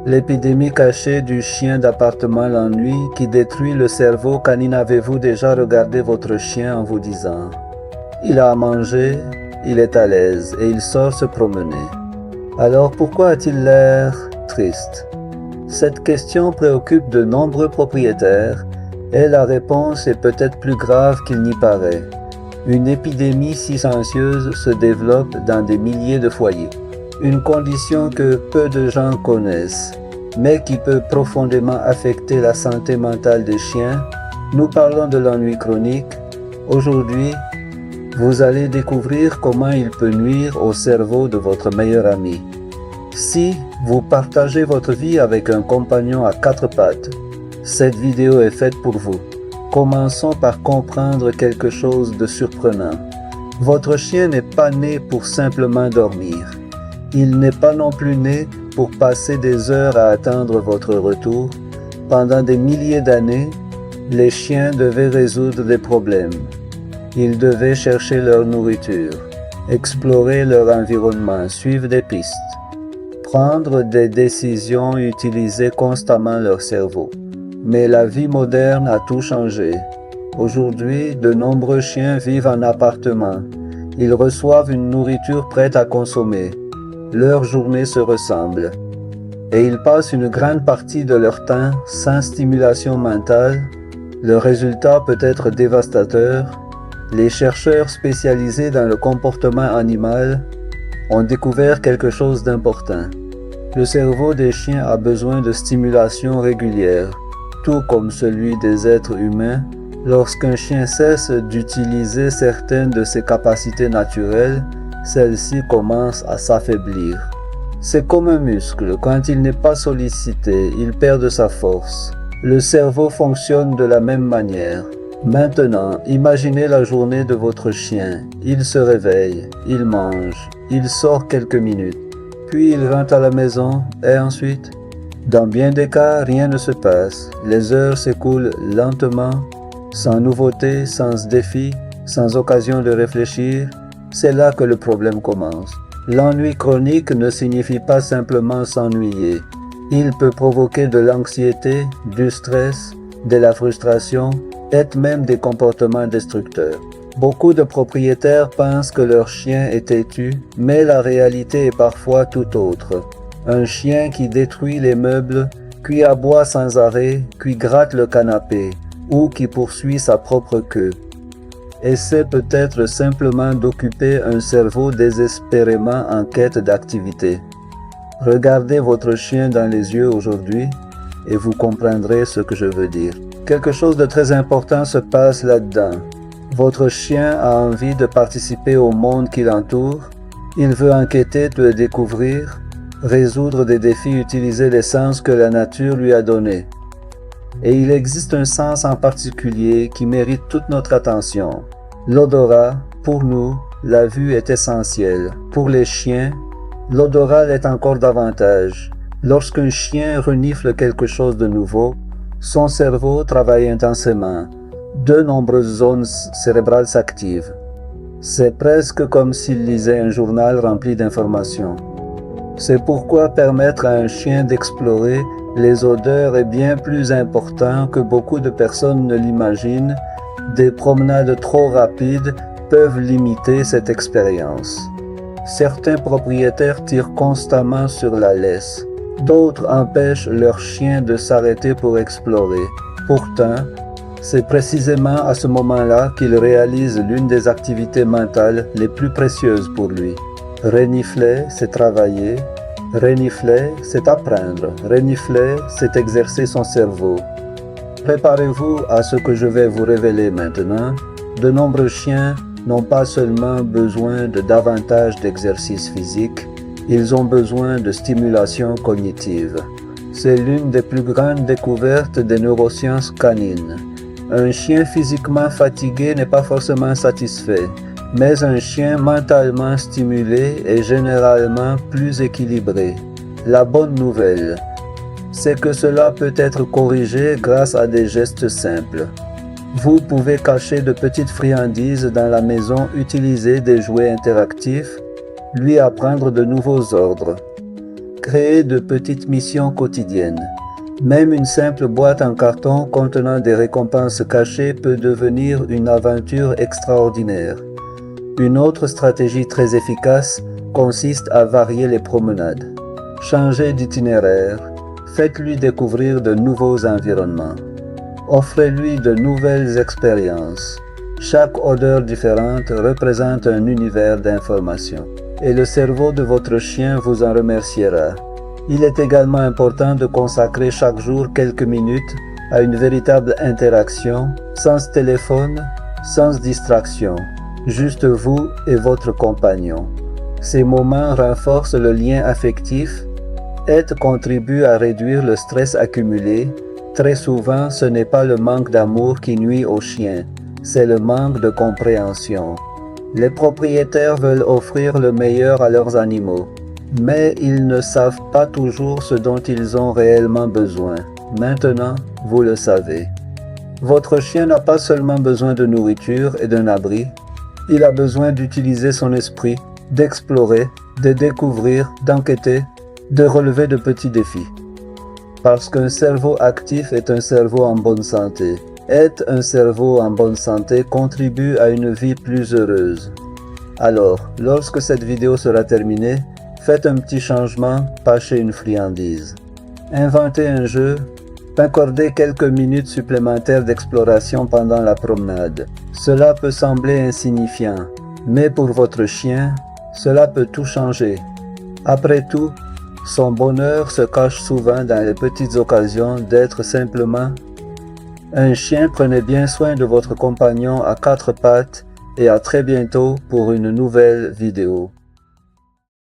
L'épidémie cachée du chien d'appartement l'ennui qui détruit le cerveau. Canine, avez-vous déjà regardé votre chien en vous disant « Il a à manger, il est à l'aise et il sort se promener. Alors pourquoi a-t-il l'air triste ?» Cette question préoccupe de nombreux propriétaires et la réponse est peut-être plus grave qu'il n'y paraît. Une épidémie silencieuse se développe dans des milliers de foyers. Une condition que peu de gens connaissent, mais qui peut profondément affecter la santé mentale des chiens. Nous parlons de l'ennui chronique. Aujourd'hui, vous allez découvrir comment il peut nuire au cerveau de votre meilleur ami. Si vous partagez votre vie avec un compagnon à quatre pattes, cette vidéo est faite pour vous. Commençons par comprendre quelque chose de surprenant. Votre chien n'est pas né pour simplement dormir. Il n'est pas non plus né pour passer des heures à attendre votre retour. Pendant des milliers d'années, les chiens devaient résoudre des problèmes. Ils devaient chercher leur nourriture, explorer leur environnement, suivre des pistes, prendre des décisions, utiliser constamment leur cerveau. Mais la vie moderne a tout changé. Aujourd'hui, de nombreux chiens vivent en appartement. Ils reçoivent une nourriture prête à consommer. Leurs journées se ressemblent. Et ils passent une grande partie de leur temps sans stimulation mentale. Le résultat peut être dévastateur. Les chercheurs spécialisés dans le comportement animal ont découvert quelque chose d'important. Le cerveau des chiens a besoin de stimulation régulière, tout comme celui des êtres humains. Lorsqu'un chien cesse d'utiliser certaines de ses capacités naturelles, celles-ci commencent à s'affaiblir. C'est comme un muscle, quand il n'est pas sollicité, il perd de sa force. Le cerveau fonctionne de la même manière. Maintenant, imaginez la journée de votre chien. Il se réveille, il mange, il sort quelques minutes, puis il rentre à la maison et ensuite, dans bien des cas, rien ne se passe. Les heures s'écoulent lentement, sans nouveauté, sans défi, sans occasion de réfléchir. C'est là que le problème commence. L'ennui chronique ne signifie pas simplement s'ennuyer. Il peut provoquer de l'anxiété, du stress, de la frustration et même des comportements destructeurs. Beaucoup de propriétaires pensent que leur chien est têtu, mais la réalité est parfois tout autre. Un chien qui détruit les meubles, qui aboie sans arrêt, qui gratte le canapé, ou qui poursuit sa propre queue. Essaie peut-être simplement d'occuper un cerveau désespérément en quête d'activité. Regardez votre chien dans les yeux aujourd'hui et vous comprendrez ce que je veux dire. Quelque chose de très important se passe là-dedans. Votre chien a envie de participer au monde qui l'entoure. Il veut enquêter, le découvrir, résoudre des défis, utiliser les sens que la nature lui a donnés. Et il existe un sens en particulier qui mérite toute notre attention. L'odorat, pour nous, la vue est essentielle. Pour les chiens, l'odorat l'est encore davantage. Lorsqu'un chien renifle quelque chose de nouveau, son cerveau travaille intensément. De nombreuses zones cérébrales s'activent. C'est presque comme s'il lisait un journal rempli d'informations. C'est pourquoi permettre à un chien d'explorer les odeurs est bien plus important que beaucoup de personnes ne l'imaginent. Des promenades trop rapides peuvent limiter cette expérience. Certains propriétaires tirent constamment sur la laisse. D'autres empêchent leurs chiens de s'arrêter pour explorer. Pourtant, c'est précisément à ce moment-là qu'il réalise l'une des activités mentales les plus précieuses pour lui. Renifler, c'est travailler. Renifler, c'est apprendre. Renifler, c'est exercer son cerveau. Préparez-vous à ce que je vais vous révéler maintenant. De nombreux chiens n'ont pas seulement besoin de davantage d'exercice physique, ils ont besoin de stimulation cognitive. C'est l'une des plus grandes découvertes des neurosciences canines. Un chien physiquement fatigué n'est pas forcément satisfait, mais un chien mentalement stimulé est généralement plus équilibré. La bonne nouvelle, c'est que cela peut être corrigé grâce à des gestes simples. Vous pouvez cacher de petites friandises dans la maison, utiliser des jouets interactifs, lui apprendre de nouveaux ordres. Créez de petites missions quotidiennes. Même une simple boîte en carton contenant des récompenses cachées peut devenir une aventure extraordinaire. Une autre stratégie très efficace consiste à varier les promenades. Changez d'itinéraire, faites-lui découvrir de nouveaux environnements. Offrez-lui de nouvelles expériences. Chaque odeur différente représente un univers d'information. Et le cerveau de votre chien vous en remerciera. Il est également important de consacrer chaque jour quelques minutes à une véritable interaction, sans téléphone, sans distraction, juste vous et votre compagnon. Ces moments renforcent le lien affectif, aident contribue à réduire le stress accumulé. Très souvent, ce n'est pas le manque d'amour qui nuit au chien, c'est le manque de compréhension. Les propriétaires veulent offrir le meilleur à leurs animaux, mais ils ne savent pas toujours ce dont ils ont réellement besoin. Maintenant, vous le savez. Votre chien n'a pas seulement besoin de nourriture et d'un abri, il a besoin d'utiliser son esprit, d'explorer, de découvrir, d'enquêter, de relever de petits défis. Parce qu'un cerveau actif est un cerveau en bonne santé. Être un cerveau en bonne santé contribue à une vie plus heureuse. Alors, lorsque cette vidéo sera terminée, faites un petit changement, pâchez une friandise. Inventez un jeu, accordez quelques minutes supplémentaires d'exploration pendant la promenade. Cela peut sembler insignifiant, mais pour votre chien, cela peut tout changer. Après tout, son bonheur se cache souvent dans les petites occasions d'être simplement un chien. Prenez bien soin de votre compagnon à quatre pattes et à très bientôt pour une nouvelle vidéo.